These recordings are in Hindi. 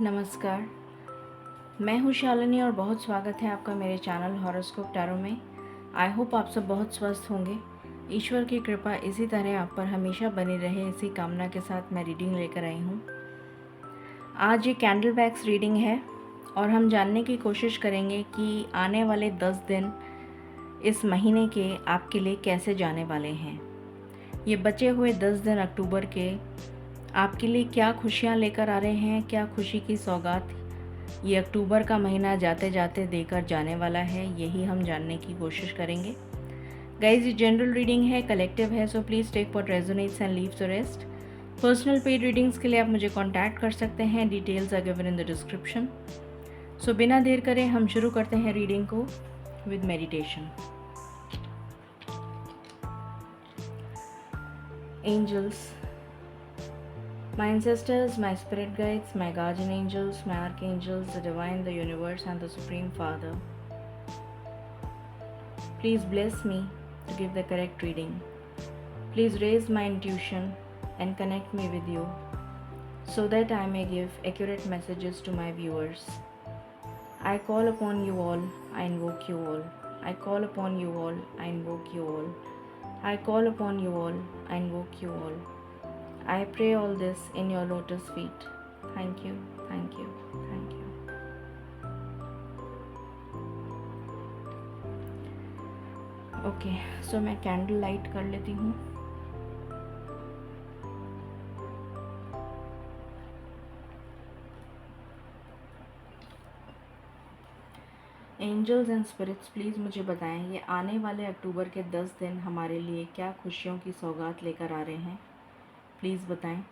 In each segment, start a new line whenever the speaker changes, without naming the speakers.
नमस्कार, मैं हूँ शालिनी और बहुत स्वागत है आपका मेरे चैनल हॉरोस्कोप टैरो में। आई होप आप सब बहुत स्वस्थ होंगे। ईश्वर की कृपा इसी तरह आप पर हमेशा बनी रहे, इसी कामना के साथ मैं रीडिंग लेकर आई हूँ। आज ये कैंडल वैक्स रीडिंग है और हम जानने की कोशिश करेंगे कि आने वाले 10 दिन इस महीने के आपके लिए कैसे जाने वाले हैं। ये बचे हुए 10 दिन अक्टूबर के आपके लिए क्या खुशियाँ लेकर आ रहे हैं, क्या खुशी की सौगात ये अक्टूबर का महीना जाते जाते देकर जाने वाला है, यही हम जानने की कोशिश करेंगे। गाइज, ये जनरल रीडिंग है, कलेक्टिव है, so please take what resonates and leave the rest. Personal paid readings के लिए आप मुझे कांटेक्ट कर सकते हैं, details are given in the description. So बिना देर करे हम शुरू करते हैं रीडिंग को with meditation. Angels, my ancestors, my spirit guides, my guardian angels, my archangels, the divine, the universe, and the Supreme Father, please bless me to give the correct reading. Please raise my intuition and connect me with you so that I may give accurate messages to my viewers. I call upon you all, I invoke you all. I call upon you all, I invoke you all. I call upon you all, I invoke you all. I pray all this in your lotus feet. Thank you, thank you, thank you. Okay, so मैं कैंडल लाइट कर लेती हूँ। एंजल्स एंड स्पिरिट्स, प्लीज़ मुझे बताएं ये आने वाले अक्टूबर के 10 दिन हमारे लिए क्या खुशियों की सौगात लेकर आ रहे हैं। प्लीज़ बताएं।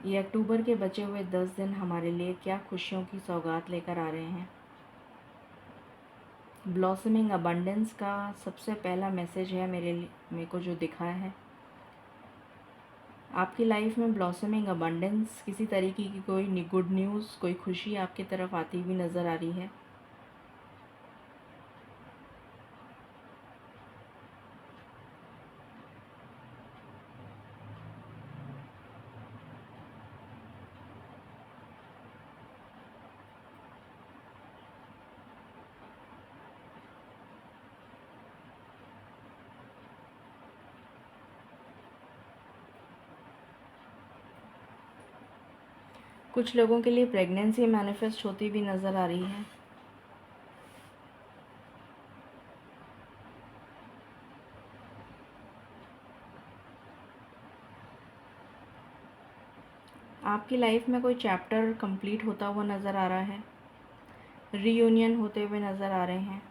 ये अक्टूबर के बचे हुए 10 दिन हमारे लिए क्या खुशियों की सौगात लेकर आ रहे हैं। ब्लॉसमिंग अबंडेंस का सबसे पहला मैसेज है मेरे को जो दिखा है। आपकी लाइफ में ब्लॉसमिंग अबंडेंस, किसी तरीके की कोई गुड न्यूज़, कोई खुशी आपकी तरफ आती हुई नज़र आ रही है। कुछ लोगों के लिए प्रेगनेंसी मैनिफेस्ट होती भी नज़र आ रही है। आपकी लाइफ में कोई चैप्टर कंप्लीट होता हुआ नज़र आ रहा है, रीयूनियन होते हुए नज़र आ रहे हैं।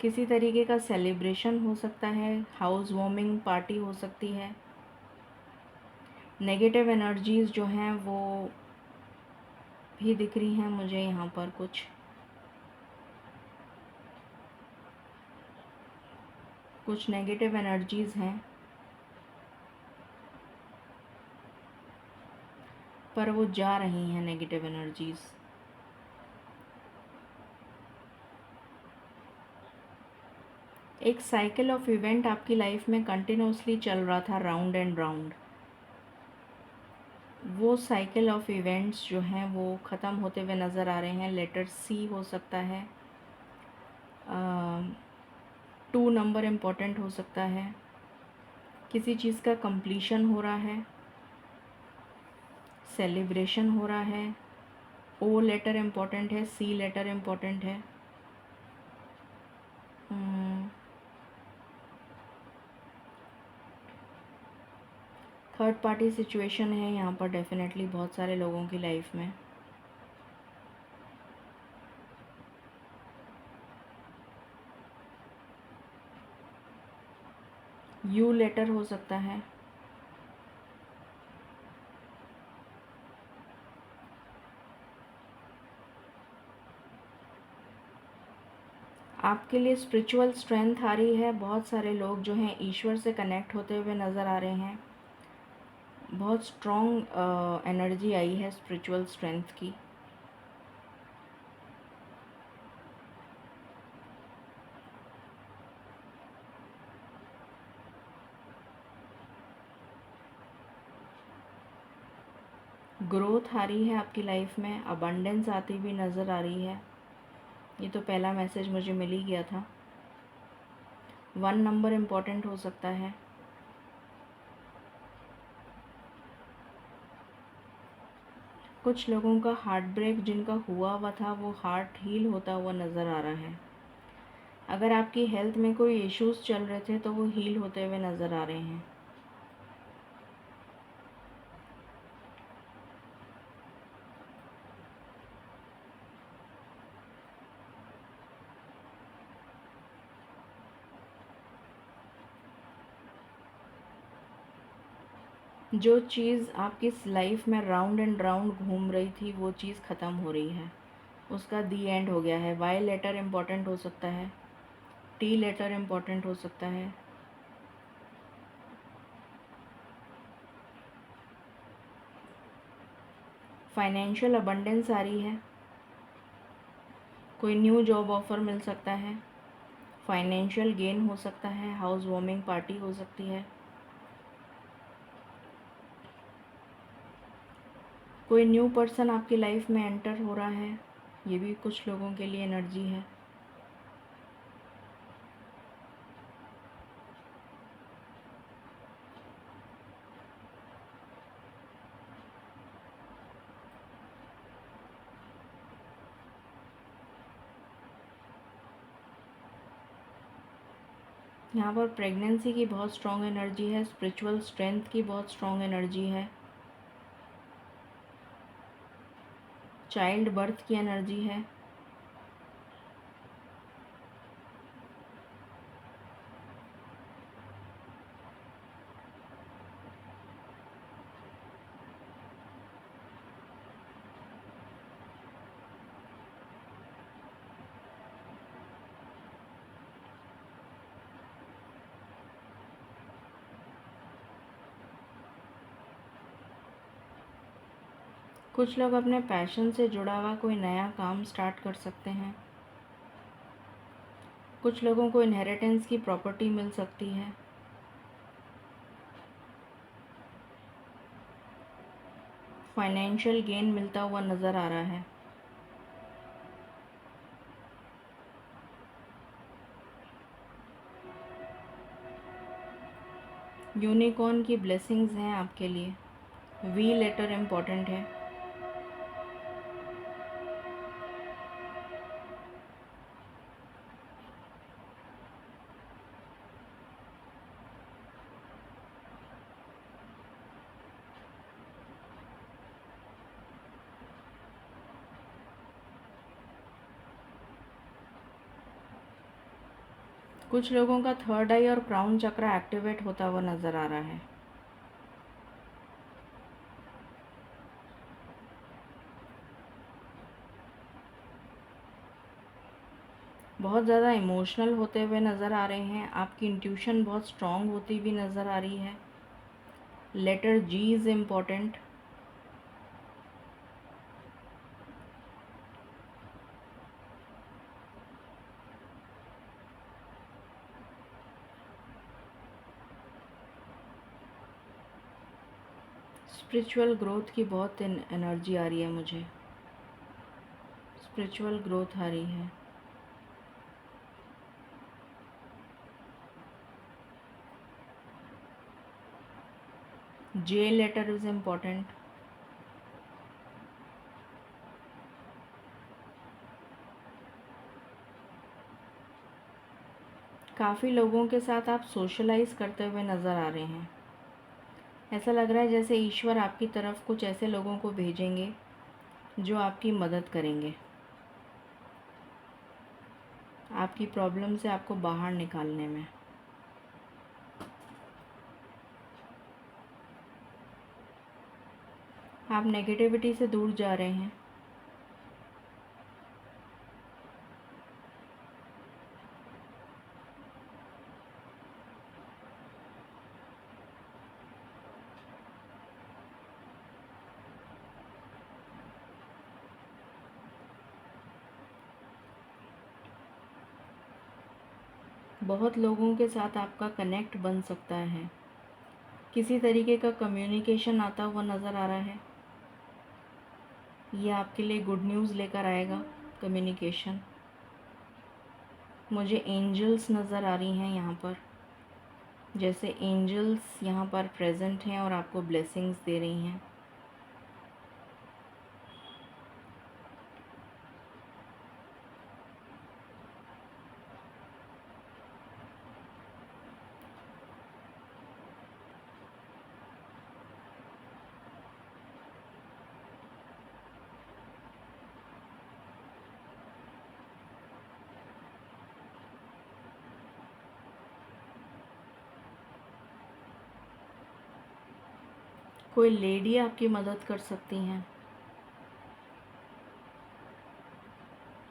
किसी तरीके का सेलिब्रेशन हो सकता है, हाउस वार्मिंग पार्टी हो सकती है। नेगेटिव एनर्जीज़ जो हैं वो भी दिख रही हैं मुझे यहाँ पर। कुछ नेगेटिव एनर्जीज़ हैं, पर वो जा रही हैं नेगेटिव एनर्जीज़। एक साइकिल ऑफ इवेंट आपकी लाइफ में कंटिन्यूसली चल रहा था, राउंड एंड राउंड। वो साइकिल ऑफ इवेंट्स जो हैं वो ख़त्म होते हुए नज़र आ रहे हैं। लेटर सी हो सकता है, 2 नंबर इम्पोर्टेंट हो सकता है, किसी चीज़ का कंप्लीशन हो रहा है, सेलिब्रेशन हो रहा है। ओ लेटर इम्पोर्टेंट है, सी लेटर इम्पोर्टेंट है। थर्ड पार्टी सिचुएशन है यहाँ पर डेफिनेटली बहुत सारे लोगों की लाइफ में। यू लेटर हो सकता है। आपके लिए स्पिरिचुअल स्ट्रेंथ आ रही है। बहुत सारे लोग जो हैं ईश्वर से कनेक्ट होते हुए नज़र आ रहे हैं। बहुत स्ट्रॉन्ग एनर्जी आई है स्पिरिचुअल स्ट्रेंथ की। ग्रोथ आ रही है आपकी लाइफ में, अबंडेंस आती हुई नज़र आ रही है। ये तो पहला मैसेज मुझे मिल ही गया था। 1 नंबर इम्पॉर्टेंट हो सकता है। कुछ लोगों का हार्ट ब्रेक जिनका हुआ था वो हार्ट हील होता हुआ नज़र आ रहा है। अगर आपकी हेल्थ में कोई इश्यूज़ चल रहे थे तो वो हील होते हुए नज़र आ रहे हैं। जो चीज़ आपकी लाइफ में राउंड एंड राउंड घूम रही थी वो चीज़ ख़त्म हो रही है, उसका दी एंड हो गया है। वाई लेटर इम्पॉर्टेंट हो सकता है, टी लेटर इम्पॉर्टेंट हो सकता है। फाइनेंशियल अबंडेंस आ रही है, कोई न्यू जॉब ऑफ़र मिल सकता है, फाइनेंशियल गेन हो सकता है, हाउस वार्मिंग पार्टी हो सकती है, कोई न्यू पर्सन आपकी लाइफ में एंटर हो रहा है। ये भी कुछ लोगों के लिए एनर्जी है। यहाँ पर प्रेगनेंसी की बहुत स्ट्रॉन्ग एनर्जी है, स्पिरिचुअल स्ट्रेंथ की बहुत स्ट्रॉन्ग एनर्जी है, चाइल्ड बर्थ की एनर्जी है। कुछ लोग अपने पैशन से जुड़ा हुआ कोई नया काम स्टार्ट कर सकते हैं। कुछ लोगों को इनहेरिटेंस की प्रॉपर्टी मिल सकती है। फाइनेंशियल गेन मिलता हुआ नज़र आ रहा है। यूनिकॉर्न की ब्लेसिंग्स हैं आपके लिए। वी लेटर इम्पॉर्टेंट है। कुछ लोगों का थर्ड आई और क्राउन चक्र एक्टिवेट होता हुआ नज़र आ रहा है। बहुत ज़्यादा इमोशनल होते हुए नज़र आ रहे हैं। आपकी इंट्यूशन बहुत स्ट्रॉन्ग होती हुई नज़र आ रही है। Letter G is important. Spiritual growth की बहुत एनर्जी आ रही है मुझे। स्पिरिचुअल ग्रोथ आ रही है। जे लेटर इज़ इम्पॉर्टेंट। काफ़ी लोगों के साथ आप सोशलाइज करते हुए नज़र आ रहे हैं। ऐसा लग रहा है जैसे ईश्वर आपकी तरफ कुछ ऐसे लोगों को भेजेंगे जो आपकी मदद करेंगे, आपकी प्रॉब्लम से आपको बाहर निकालने में। आप नेगेटिविटी से दूर जा रहे हैं। बहुत लोगों के साथ आपका कनेक्ट बन सकता है। किसी तरीके का कम्युनिकेशन आता हुआ नज़र आ रहा है। ये आपके लिए गुड न्यूज़ लेकर आएगा। कम्युनिकेशन, मुझे एंजल्स नज़र आ रही हैं यहाँ पर, जैसे एंजल्स यहाँ पर प्रेजेंट हैं और आपको ब्लेसिंग्स दे रही हैं। कोई लेडी आपकी मदद कर सकती हैं,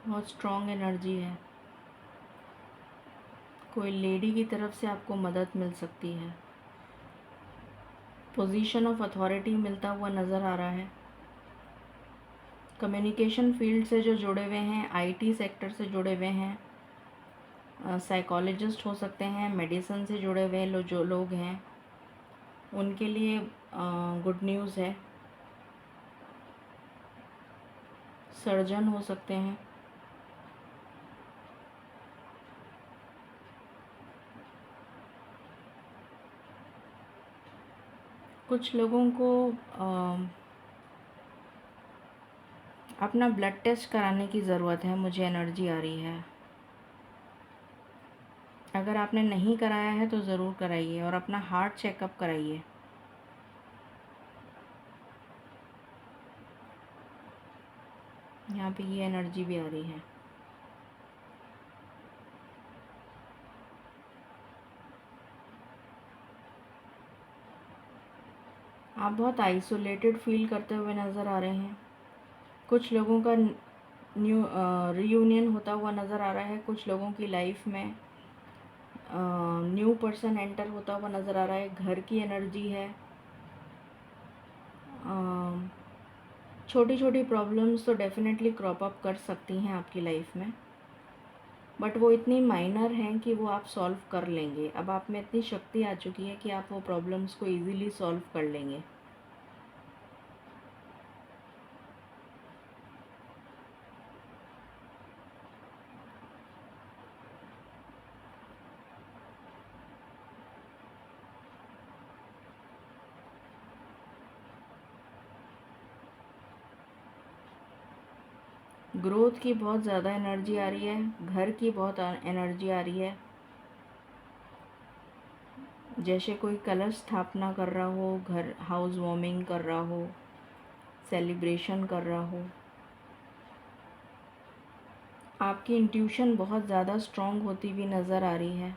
बहुत स्ट्रॉन्ग एनर्जी है। कोई लेडी की तरफ से आपको मदद मिल सकती है। पोजीशन ऑफ अथॉरिटी मिलता हुआ नज़र आ रहा है। कम्युनिकेशन फील्ड से जो जुड़े हुए हैं, आईटी सेक्टर से जुड़े हुए हैं, साइकोलॉजिस्ट हो सकते हैं, मेडिसिन से जुड़े हुए जो लोग हैं, उनके लिए गुड न्यूज़ है। सर्जन हो सकते हैं। कुछ लोगों को अपना ब्लड टेस्ट कराने की ज़रूरत है, मुझे एनर्जी आ रही है। अगर आपने नहीं कराया है तो ज़रूर कराइए और अपना हार्ट चेकअप कराइए। यहाँ पे ये एनर्जी भी आ रही है। आप बहुत आइसोलेटेड फील करते हुए नज़र आ रहे हैं। कुछ लोगों का रीयूनियन होता हुआ नज़र आ रहा है। कुछ लोगों की लाइफ में न्यू पर्सन एंटर होता हुआ नज़र आ रहा है। घर की एनर्जी है। छोटी छोटी प्रॉब्लम्स तो डेफिनेटली क्रॉप अप कर सकती हैं आपकी लाइफ में, बट वो इतनी माइनर हैं कि वो आप सॉल्व कर लेंगे। अब आप में इतनी शक्ति आ चुकी है कि आप वो प्रॉब्लम्स को इजीली सॉल्व कर लेंगे। ग्रोथ की बहुत ज़्यादा एनर्जी आ रही है। घर की बहुत एनर्जी आ रही है। जैसे कोई कलश स्थापना कर रहा हो, घर हाउस वार्मिंग कर रहा हो, सेलिब्रेशन कर रहा हो। आपकी इंट्यूशन बहुत ज़्यादा स्ट्रॉन्ग होती हुई नज़र आ रही है।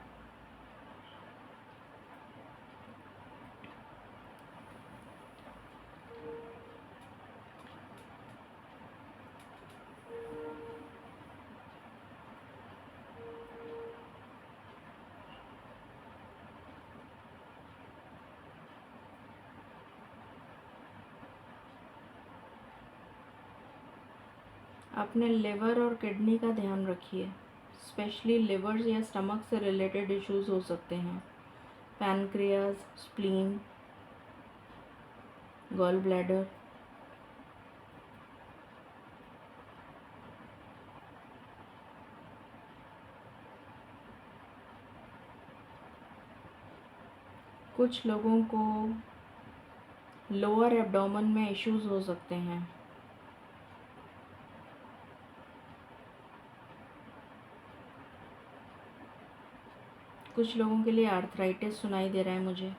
अपने लिवर और किडनी का ध्यान रखिए। स्पेशली लिवर या स्टमक से रिलेटेड इश्यूज हो सकते हैं। Pancreas, spleen, gall bladder. कुछ लोगों को लोअर एब्डोमेन में इश्यूज हो सकते हैं। कुछ लोगों के लिए आर्थराइटिस सुनाई दे रहा है मुझे।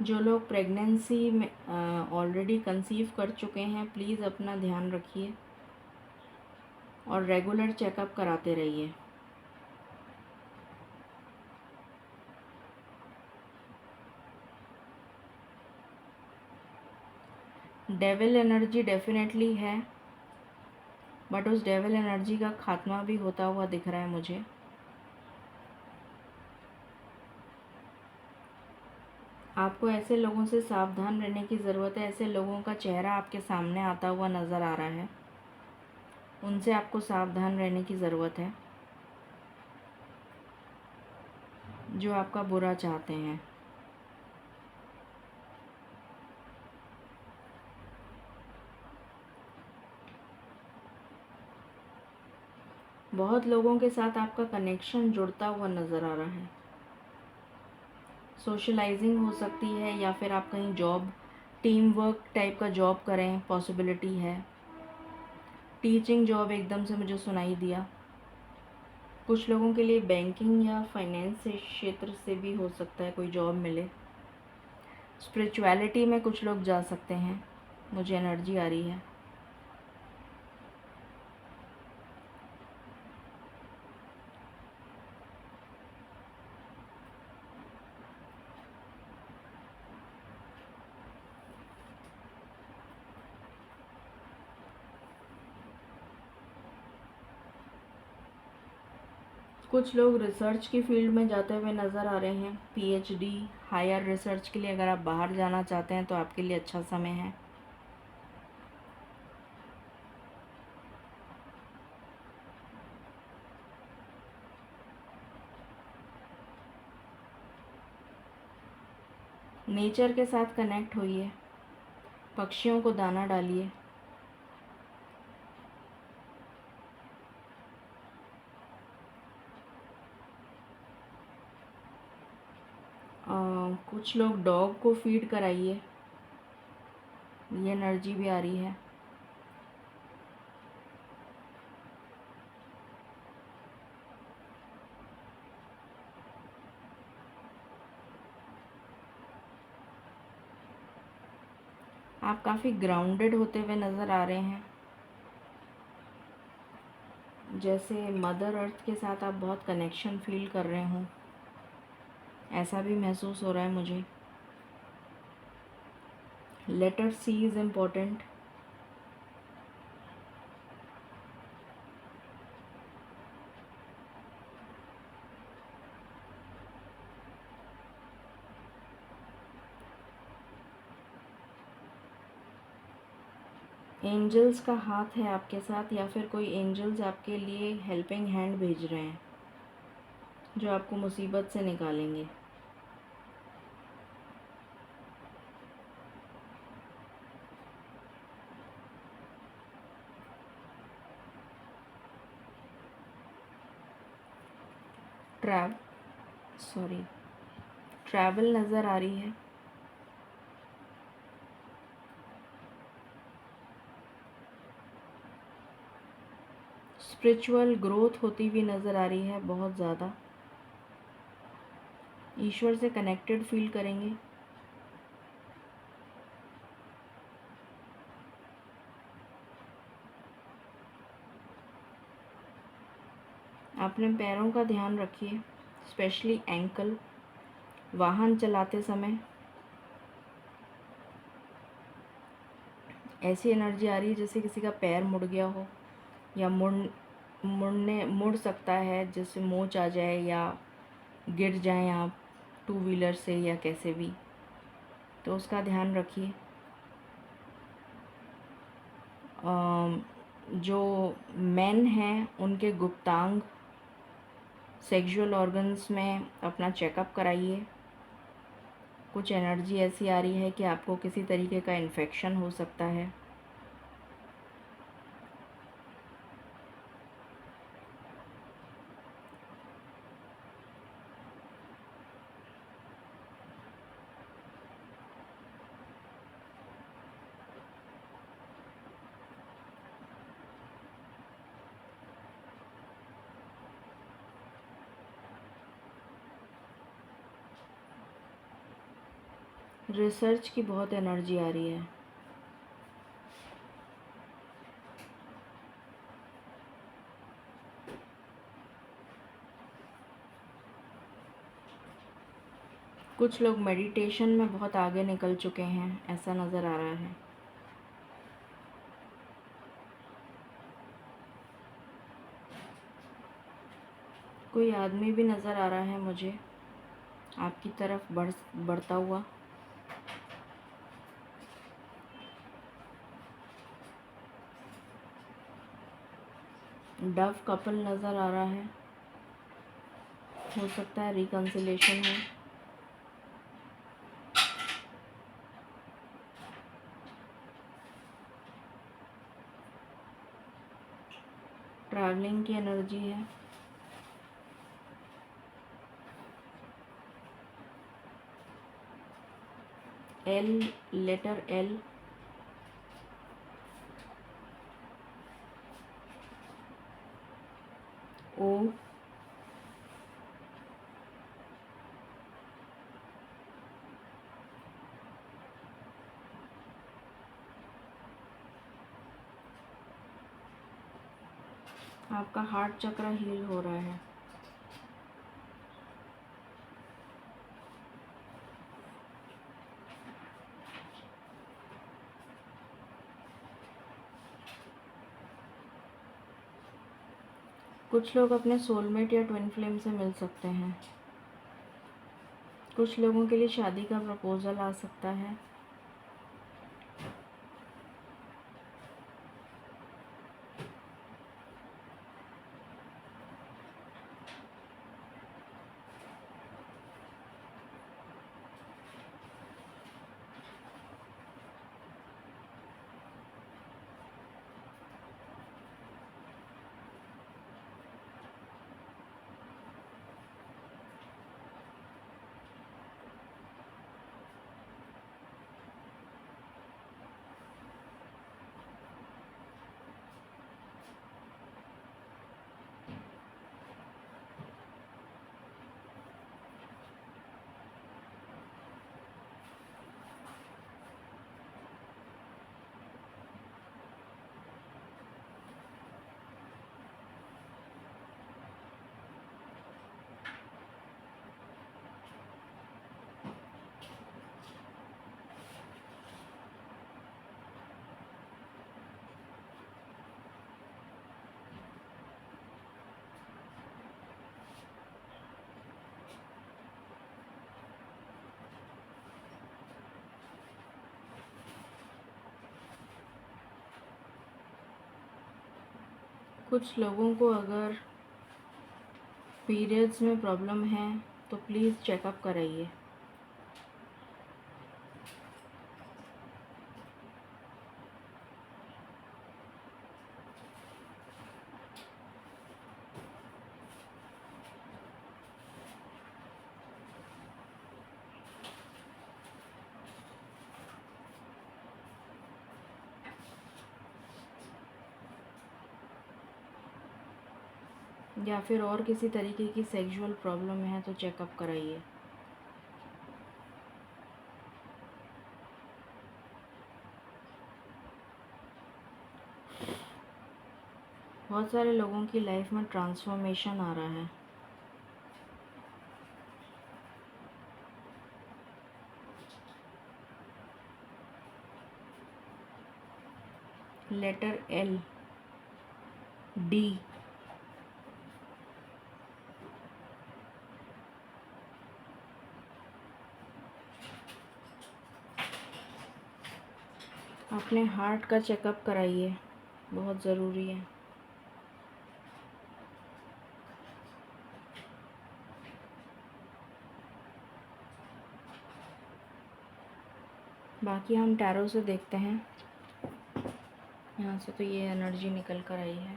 जो लोग प्रेगनेंसी में ऑलरेडी कंसीव कर चुके हैं, प्लीज़ अपना ध्यान रखिए और रेगुलर चेकअप कराते रहिए। डेविल एनर्जी डेफिनेटली है, बट उस डेविल एनर्जी का खात्मा भी होता हुआ दिख रहा है मुझे। आपको ऐसे लोगों से सावधान रहने की ज़रूरत है। ऐसे लोगों का चेहरा आपके सामने आता हुआ नज़र आ रहा है, उनसे आपको सावधान रहने की ज़रूरत है, जो आपका बुरा चाहते हैं। बहुत लोगों के साथ आपका कनेक्शन जुड़ता हुआ नज़र आ रहा है। सोशलाइजिंग हो सकती है या फिर आप कहीं जॉब, टीम वर्क टाइप का जॉब करें, पॉसिबिलिटी है। टीचिंग जॉब एकदम से मुझे सुनाई दिया। कुछ लोगों के लिए बैंकिंग या फाइनेंस से क्षेत्र से भी हो सकता है कोई जॉब मिले। स्पिरिचुअलिटी में कुछ लोग जा सकते हैं, मुझे एनर्जी आ रही है। कुछ लोग रिसर्च की फील्ड में जाते हुए नज़र आ रहे हैं। पीएचडी, हायर रिसर्च के लिए अगर आप बाहर जाना चाहते हैं तो आपके लिए अच्छा समय है। नेचर के साथ कनेक्ट होइए, पक्षियों को दाना डालिए। कुछ लोग डॉग को फीड कराइए, ये एनर्जी भी आ रही है। आप काफ़ी ग्राउंडेड होते हुए नज़र आ रहे हैं, जैसे मदर अर्थ के साथ आप बहुत कनेक्शन फील कर रहे हों, ऐसा भी महसूस हो रहा है मुझे। Letter C is important. Angels का हाथ है आपके साथ, या फिर कोई एंजल्स आपके लिए हेल्पिंग हैंड भेज रहे हैं जो आपको मुसीबत से निकालेंगे। ट्रैवल नज़र आ रही है। स्पिरिचुअल ग्रोथ होती हुई नज़र आ रही है बहुत ज़्यादा। ईश्वर से कनेक्टेड फील करेंगे। अपने पैरों का ध्यान रखिए, स्पेशली एंकल, वाहन चलाते समय। ऐसी एनर्जी आ रही है जैसे किसी का पैर मुड़ गया हो, या मुड़ सकता है, जैसे मोच आ जाए या गिर जाएं आप टू व्हीलर से या कैसे भी, तो उसका ध्यान रखिए। जो मेन हैं उनके गुप्तांग, सेक्सुअल ऑर्गन्स में अपना चेकअप कराइए। कुछ एनर्जी ऐसी आ रही है कि आपको किसी तरीके का इन्फेक्शन हो सकता है। रिसर्च की बहुत एनर्जी आ रही है। कुछ लोग मेडिटेशन में बहुत आगे निकल चुके हैं, ऐसा नज़र आ रहा है। कोई आदमी भी नज़र आ रहा है मुझे आपकी तरफ बढ़ता हुआ। डव कपल नज़र आ रहा है, हो सकता है रिकन्सिलेशन हो। ट्रैवलिंग की एनर्जी है। एल, लेटर एल, ओ, आपका हार्ट चक्र हील हो रहा है। कुछ लोग अपने सोलमेट या ट्विन फ्लेम से मिल सकते हैं। कुछ लोगों के लिए शादी का प्रपोजल आ सकता है। कुछ लोगों को अगर पीरियड्स में प्रॉब्लम है तो प्लीज़ चेकअप कराइए। या फिर और किसी तरीके की सेक्सुअल प्रॉब्लम है तो चेकअप कराइए। बहुत सारे लोगों की लाइफ में ट्रांसफॉर्मेशन आ रहा है। लेटर एल, डी, अपने हार्ट का चेकअप कराइए, बहुत ज़रूरी है। बाकी हम टैरो से देखते हैं। यहाँ से तो ये एनर्जी निकल कर आई है,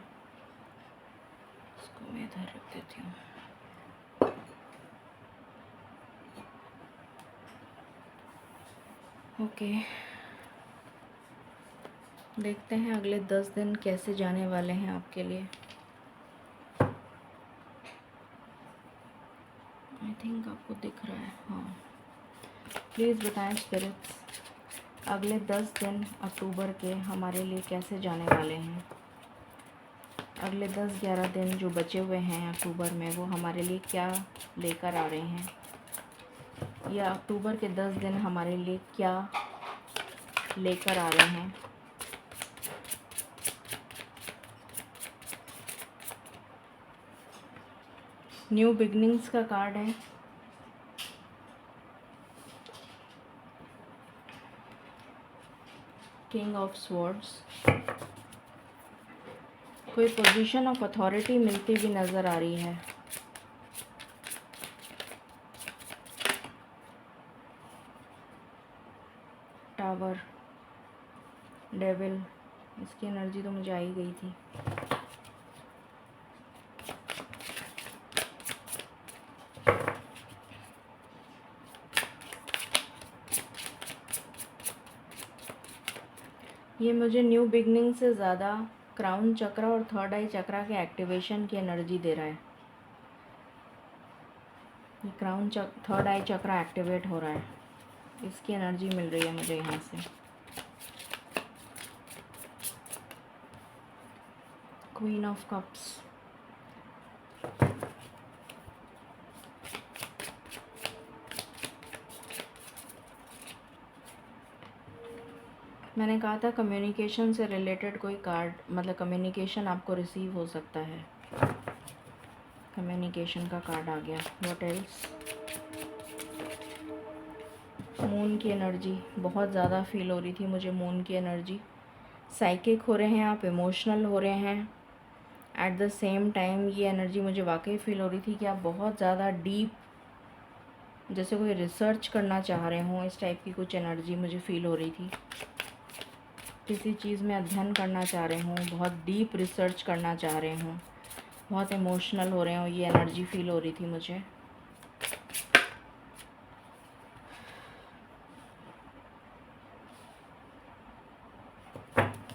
इसको मैं इधर रख देती हूँ। ओके, देखते हैं अगले 10 दिन कैसे जाने वाले हैं आपके लिए। आई थिंक आपको दिख रहा है, हाँ। प्लीज़ बताएं स्पिरिट्स, अगले 10 दिन अक्टूबर के हमारे लिए कैसे जाने वाले हैं। अगले 10-11 दिन जो बचे हुए हैं अक्टूबर में, वो हमारे लिए क्या लेकर आ रहे हैं, या अक्टूबर के 10 दिन हमारे लिए क्या लेकर आ रहे हैं। न्यू बिगनिंग्स का कार्ड है। किंग ऑफ स्वॉर्ड्स, कोई पोजीशन ऑफ अथॉरिटी मिलती भी नज़र आ रही है। टावर, डेविल, इसकी एनर्जी तो मुझे आई गई थी। ये मुझे न्यू बिगनिंग से ज़्यादा क्राउन चक्र और थर्ड आई चक्र के एक्टिवेशन की एनर्जी दे रहा है। ये क्राउन थर्ड आई चक्र एक्टिवेट हो रहा है, इसकी एनर्जी मिल रही है मुझे यहाँ से। क्वीन ऑफ कप्स, मैंने कहा था कम्युनिकेशन से रिलेटेड कोई कार्ड, मतलब कम्युनिकेशन आपको रिसीव हो सकता है। कम्युनिकेशन का कार्ड आ गया। What else? मून की एनर्जी बहुत ज़्यादा फील हो रही थी मुझे। मून की एनर्जी, साइकिक हो रहे हैं आप, इमोशनल हो रहे हैं। एट द सेम टाइम ये एनर्जी मुझे वाकई फील हो रही थी कि आप बहुत ज़्यादा डीप, जैसे कोई रिसर्च करना चाह रहे हों, इस टाइप की कुछ एनर्जी मुझे फील हो रही थी। किसी चीज़ में अध्ययन करना चाह रहे हों, बहुत डीप रिसर्च करना चाह रहे हों, बहुत इमोशनल हो रहे हों, ये एनर्जी फील हो रही थी मुझे।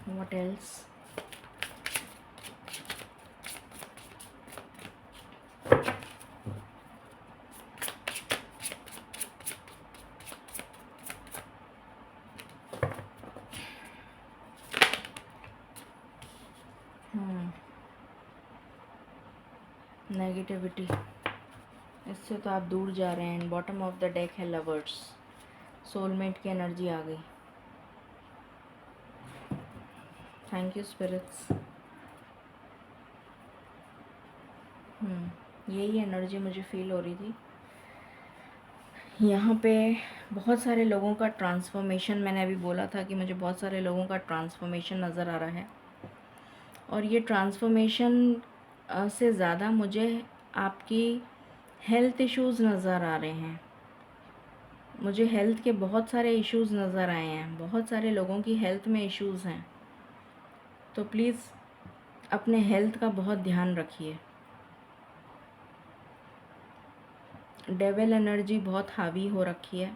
What else? नेगेटिविटी, इससे तो आप दूर जा रहे हैं। बॉटम ऑफ द डेक है लवर्स, सोलमेट की एनर्जी आ गई। Thank you spirits. यही एनर्जी मुझे फील हो रही थी। यहाँ पे बहुत सारे लोगों का ट्रांसफॉर्मेशन, मैंने अभी बोला था कि मुझे बहुत सारे लोगों का ट्रांसफॉर्मेशन नज़र आ रहा है। और ये ट्रांसफॉर्मेशन से ज़्यादा मुझे आपकी हेल्थ इश्यूज़ नज़र आ रहे हैं। मुझे हेल्थ के बहुत सारे इश्यूज़ नज़र आए हैं। बहुत सारे लोगों की हेल्थ में इश्यूज़ हैं, तो प्लीज़ अपने हेल्थ का बहुत ध्यान रखिए। डेविल एनर्जी बहुत हावी हो रखी है,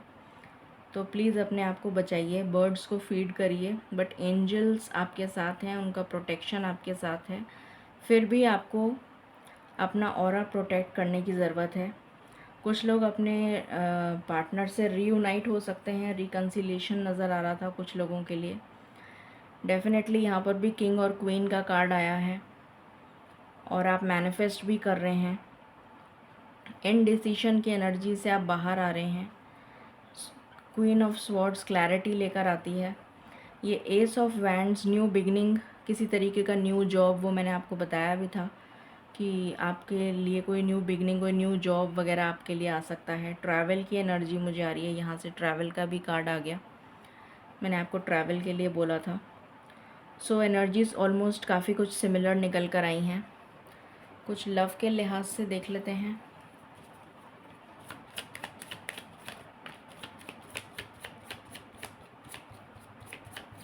तो प्लीज़ अपने आप को बचाइए। बर्ड्स को फीड करिए, बट एंजल्स आपके साथ हैं, उनका प्रोटेक्शन आपके साथ है। फिर भी आपको अपना ऑरा प्रोटेक्ट करने की ज़रूरत है। कुछ लोग अपने पार्टनर से रीयूनाइट हो सकते हैं, रिकन्सिलिएशन नज़र आ रहा था कुछ लोगों के लिए। डेफिनेटली यहाँ पर भी किंग और क्वीन का कार्ड आया है, और आप मैनिफेस्ट भी कर रहे हैं। इनडिसीशन की एनर्जी से आप बाहर आ रहे हैं। क्वीन ऑफ स्वॉर्ड्स क्लैरिटी लेकर आती है। ये S of wands new beginning, किसी तरीके का न्यू जॉब, वो मैंने आपको बताया भी था कि आपके लिए कोई न्यू बिगनिंग, कोई न्यू जॉब वगैरह आपके लिए आ सकता है। ट्रैवल की एनर्जी मुझे आ रही है, यहाँ से ट्रैवल का भी कार्ड आ गया। मैंने आपको ट्रैवल के लिए बोला था। सो एनर्जीज़ ऑलमोस्ट काफ़ी कुछ सिमिलर निकल कर आई हैं। कुछ लव के लिहाज से देख लेते हैं।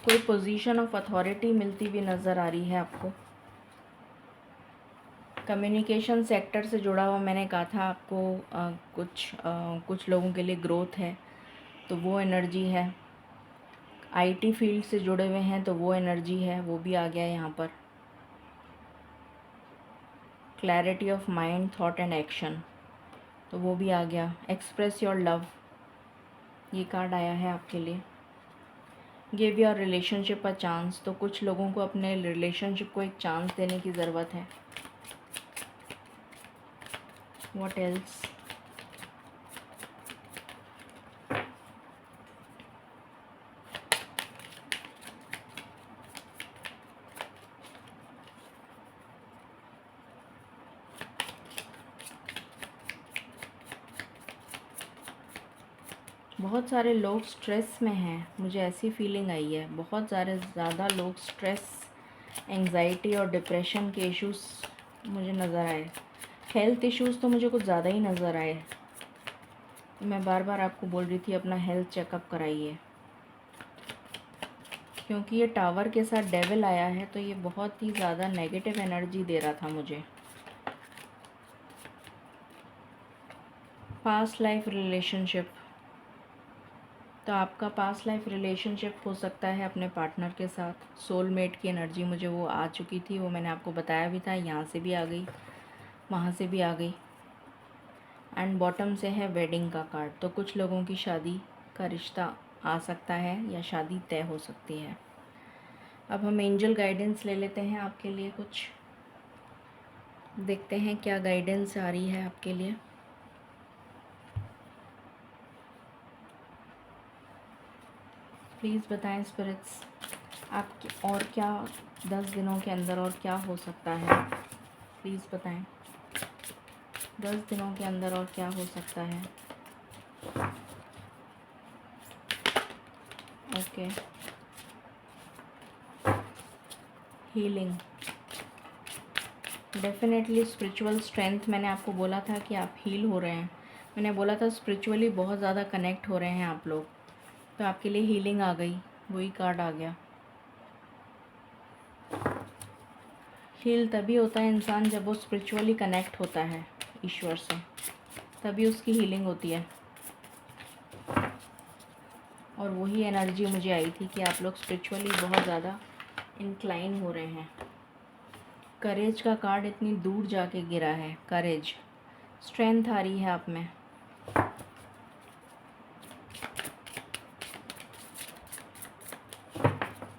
कोई पोजीशन ऑफ अथॉरिटी मिलती हुई नज़र आ रही है आपको। कम्युनिकेशन सेक्टर से जुड़ा हुआ, मैंने कहा था आपको कुछ लोगों के लिए ग्रोथ है, तो वो एनर्जी है। आईटी फील्ड से जुड़े हुए हैं तो वो एनर्जी है, वो भी आ गया यहाँ पर। Clarity of mind, thought and action, तो वो भी आ गया। एक्सप्रेस योर लव, ये कार्ड आया है आपके लिए। Give your relationship a chance, तो कुछ लोगों को अपने रिलेशनशिप को एक चांस देने की ज़रूरत है। What else? बहुत सारे लोग स्ट्रेस में हैं, मुझे ऐसी फीलिंग आई है। बहुत सारे ज़्यादा लोग स्ट्रेस, एंग्जाइटी और डिप्रेशन के इश्यूज़ मुझे नज़र आए। हेल्थ इश्यूज़ तो मुझे कुछ ज़्यादा ही नज़र आए। मैं बार बार आपको बोल रही थी अपना हेल्थ चेकअप कराइए, क्योंकि ये टावर के साथ डेविल आया है, तो ये बहुत ही ज़्यादा नेगेटिव एनर्जी दे रहा था मुझे। पास्ट लाइफ रिलेशनशिप, तो आपका पास्ट लाइफ रिलेशनशिप हो सकता है अपने पार्टनर के साथ। सोलमेट की एनर्जी मुझे वो आ चुकी थी, वो मैंने आपको बताया भी था। यहाँ से भी आ गई, वहाँ से भी आ गई। एंड बॉटम से है वेडिंग का कार्ड। तो कुछ लोगों की शादी का रिश्ता आ सकता है या शादी तय हो सकती है। अब हम एंजल गाइडेंस ले लेते हैं आपके लिए। कुछ देखते हैं क्या गाइडेंस आ रही है आपके लिए। प्लीज़ बताएं स्पिरिट्स, आपके और क्या 10 दिनों के अंदर और क्या हो सकता है। प्लीज़ बताएं 10 दिनों के अंदर और क्या हो सकता है। Okay, healing, definitely spiritual strength. मैंने आपको बोला था कि आप हील हो रहे हैं। मैंने बोला था स्पिरिचुअली बहुत ज़्यादा कनेक्ट हो रहे हैं आप लोग। तो आपके लिए हीलिंग आ गई, वही कार्ड आ गया। हील तभी होता है इंसान जब वो स्पिरिचुअली कनेक्ट होता है ईश्वर से, तभी उसकी हीलिंग होती है। और वही एनर्जी मुझे आई थी कि आप लोग स्पिरिचुअली बहुत ज़्यादा इंक्लाइन हो रहे हैं। करेज का कार्ड इतनी दूर जाके गिरा है। करेज, स्ट्रेंथ आ रही है आप में।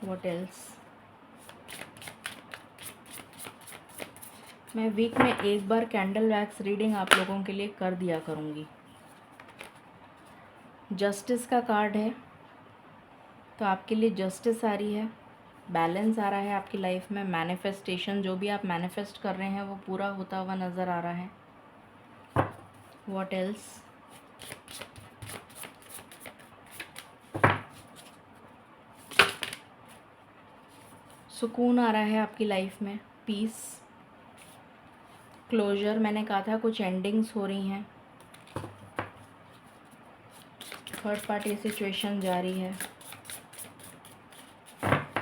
What else? मैं वीक में एक बार कैंडल वैक्स रीडिंग आप लोगों के लिए कर दिया करूँगी। जस्टिस का कार्ड है, तो आपके लिए जस्टिस आ रही है, बैलेंस आ रहा है आपकी लाइफ में। मैनिफेस्टेशन, जो भी आप मैनिफेस्ट कर रहे हैं वो पूरा होता हुआ नज़र आ रहा है। What else? सुकून आ रहा है आपकी लाइफ में, पीस, क्लोजर। मैंने कहा था कुछ एंडिंग्स हो रही हैं। थर्ड पार्टी सिचुएशन जा रही है,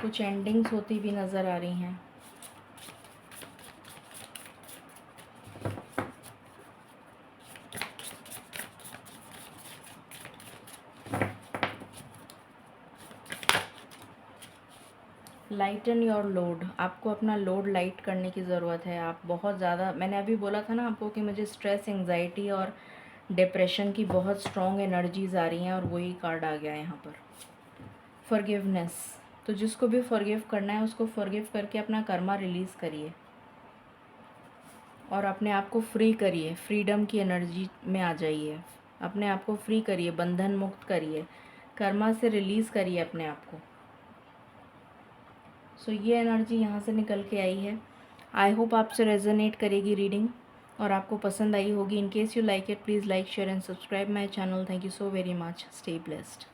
कुछ एंडिंग्स होती भी नज़र आ रही हैं। लाइटन योर लोड, आपको अपना लोड लाइट करने की ज़रूरत है। आप बहुत ज़्यादा, मैंने अभी बोला था ना आपको कि मुझे स्ट्रेस, एंग्जाइटी और डिप्रेशन की बहुत स्ट्रॉन्ग एनर्जीज़ आ रही हैं, और वही कार्ड आ गया यहाँ पर। फॉरगिवनेस, तो जिसको भी फॉरगिव करना है उसको फॉरगिव करके अपना कर्मा रिलीज़ करिए और अपने आप को फ्री करिए। फ्रीडम की एनर्जी में आ जाइए, अपने आप को फ्री करिए, बंधन मुक्त करिए, कर्मा से रिलीज़ करिए अपने आप को। सो ये एनर्जी यहाँ से निकल के आई है। आई होप आपसे रेजोनेट करेगी रीडिंग और आपको पसंद आई होगी। In case you like it, please like, share and subscribe my channel. Thank you so very much. Stay blessed.